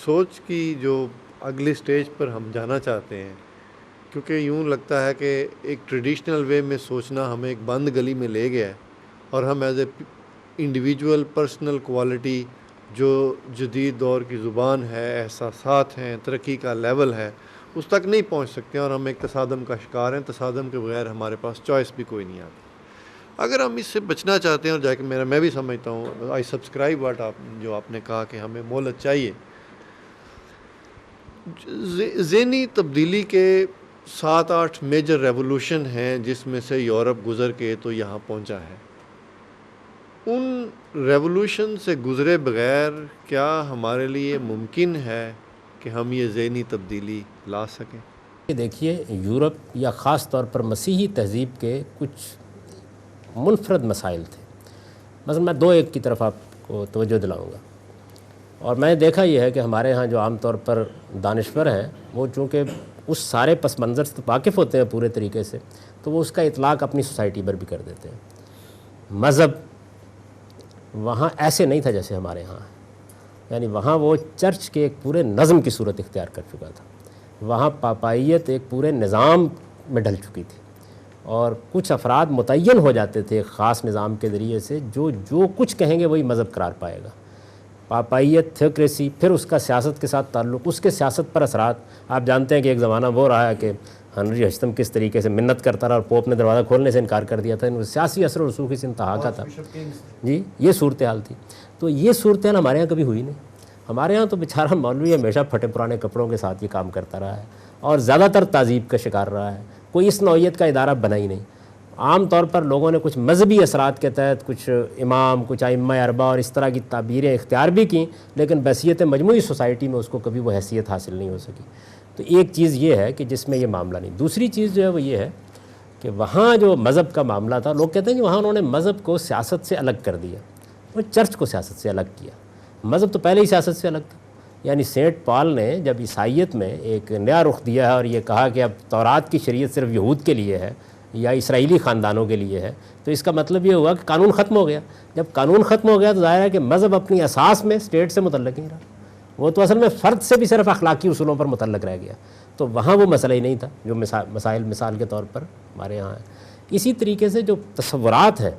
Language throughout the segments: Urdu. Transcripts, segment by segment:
سوچ کی جو اگلی سٹیج پر ہم جانا چاہتے ہیں، کیونکہ یوں لگتا ہے کہ ایک ٹریڈیشنل وے میں سوچنا ہمیں ایک بند گلی میں لے گیا ہے، اور ہم as a individual personal quality جو جدید دور کی زبان ہے، احساسات ہیں، ترقی کا لیول ہے، اس تک نہیں پہنچ سکتے، اور ہم ایک تصادم کا شکار ہیں۔ تصادم کے بغیر ہمارے پاس چوائس بھی کوئی نہیں آتی۔ اگر ہم اس سے بچنا چاہتے ہیں، اور جا کے میں بھی سمجھتا ہوں، آئی سبسکرائب واٹ جو آپ نے کہا کہ ہمیں مہلت چاہیے۔ ذہنی تبدیلی کے 7-8 میجر ریولوشن ہیں، جس میں سے یورپ گزر کے تو یہاں پہنچا ہے۔ ان ریولوشن سے گزرے بغیر کیا ہمارے لیے ممکن ہے کہ ہم یہ ذہنی تبدیلی لا سکیں؟ دیکھیے، یورپ یا خاص طور پر مسیحی تہذیب کے کچھ منفرد مسائل تھے۔ مثلا میں ایک کی طرف آپ کو توجہ دلاؤں گا، اور میں نے دیکھا یہ ہے کہ ہمارے ہاں جو عام طور پر دانشور ہیں، وہ چونکہ اس سارے پس منظر سے واقف ہوتے ہیں پورے طریقے سے، تو وہ اس کا اطلاق اپنی سوسائٹی پر بھی کر دیتے ہیں۔ مذہب وہاں ایسے نہیں تھا جیسے ہمارے ہاں ہے، یعنی وہاں وہ چرچ کے ایک پورے نظم کی صورت اختیار کر چکا تھا۔ وہاں پاپائیت ایک پورے نظام میں ڈھل چکی تھی، اور کچھ افراد متعین ہو جاتے تھے ایک خاص نظام کے ذریعے سے، جو کچھ کہیں گے وہی مذہب قرار پائے گا۔ پاپائیت، تھیوکریسی، پھر اس کا سیاست کے ساتھ تعلق، اس کے سیاست پر اثرات۔ آپ جانتے ہیں کہ ایک زمانہ وہ رہا ہے کہ ہنری ہشتم کس طریقے سے منت کرتا رہا اور پوپ نے دروازہ کھولنے سے انکار کر دیا تھا۔ سیاسی اثر و رسوخ اس انتہا کا تھا جی، یہ صورتحال تھی۔ تو یہ صورتحال ہمارے ہاں کبھی ہوئی نہیں۔ ہمارے ہاں تو بیچارہ مولوی ہمیشہ پھٹے پرانے کپڑوں کے ساتھ یہ کام کرتا رہا ہے، اور زیادہ تر تعذیب کا شکار رہا ہے۔ کوئی اس نوعیت کا ادارہ بنا ہی نہیں۔ عام طور پر لوگوں نے کچھ مذہبی اثرات کے تحت کچھ امام، کچھ ائمہ اربعہ اور اس طرح کی تعبیریں اختیار بھی کیں، لیکن بحیثیت مجموعی سوسائٹی میں اس کو کبھی وہ حیثیت حاصل نہیں ہو سکی۔ تو ایک چیز یہ ہے کہ جس میں یہ معاملہ نہیں۔ دوسری چیز جو ہے وہ یہ ہے کہ وہاں جو مذہب کا معاملہ تھا، لوگ کہتے ہیں کہ وہاں انہوں نے مذہب کو سیاست سے الگ کر دیا، اور چرچ کو سیاست سے الگ کیا۔ مذہب تو پہلے ہی سیاست سے الگ تھا۔ یعنی سینٹ پال نے جب عیسائیت میں ایک نیا رخ دیا ہے اور یہ کہا کہ اب تورات کی شریعت صرف یہود کے لیے ہے یا اسرائیلی خاندانوں کے لیے ہے، تو اس کا مطلب یہ ہوا کہ قانون ختم ہو گیا۔ جب قانون ختم ہو گیا تو ظاہر ہے کہ مذہب اپنی اساس میں اسٹیٹ سے متعلق نہیں رہا، وہ تو اصل میں فرد سے بھی صرف اخلاقی اصولوں پر متعلق رہ گیا۔ تو وہاں وہ مسئلہ ہی نہیں تھا جو مسائل مثال کے طور پر ہمارے یہاں ہیں۔ اسی طریقے سے جو تصورات ہیں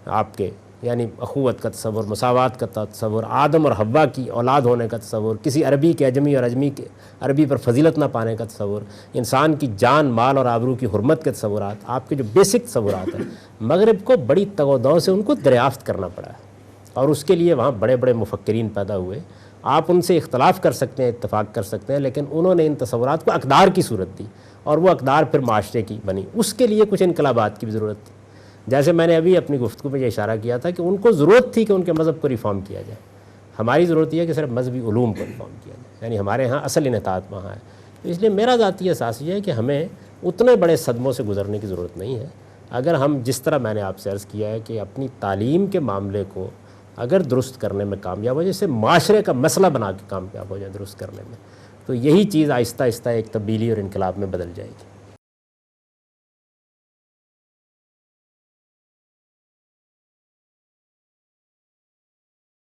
آپ کے، یعنی اخوت کا تصور، مساوات کا تصور، آدم اور حوا کی اولاد ہونے کا تصور، کسی عربی کے اجمی اور اجمی کے عربی پر فضیلت نہ پانے کا تصور، انسان کی جان، مال اور آبرو کی حرمت کے تصورات، آپ کے جو بیسک تصورات ہیں، مغرب کو بڑی تگ و دو سے ان کو دریافت کرنا پڑا ہے، اور اس کے لیے وہاں بڑے بڑے مفکرین پیدا ہوئے۔ آپ ان سے اختلاف کر سکتے ہیں، اتفاق کر سکتے ہیں، لیکن انہوں نے ان تصورات کو اقدار کی صورت دی، اور وہ اقدار پھر معاشرے کی بنی۔ اس کے لیے کچھ انقلابات کی بھی ضرورت تھی۔ جیسے میں نے ابھی اپنی گفتگو میں یہ اشارہ کیا تھا کہ ان کو ضرورت تھی کہ ان کے مذہب کو ریفارم کیا جائے۔ ہماری ضرورت یہ ہے کہ صرف مذہبی علوم کو ریفارم کیا جائے، یعنی ہمارے ہاں اصل انحطاط وہاں ہے۔ تو اس لیے میرا ذاتی احساس یہ ہے کہ ہمیں اتنے بڑے صدموں سے گزرنے کی ضرورت نہیں ہے۔ اگر ہم جس طرح میں نے آپ سے عرض کیا ہے کہ اپنی تعلیم کے معاملے کو اگر درست کرنے میں کامیاب ہو، جیسے معاشرے کا مسئلہ بنا کے کامیاب ہو جائے درست کرنے میں، تو یہی چیز آہستہ آہستہ ایک تبدیلی اور انقلاب میں بدل جائے گی۔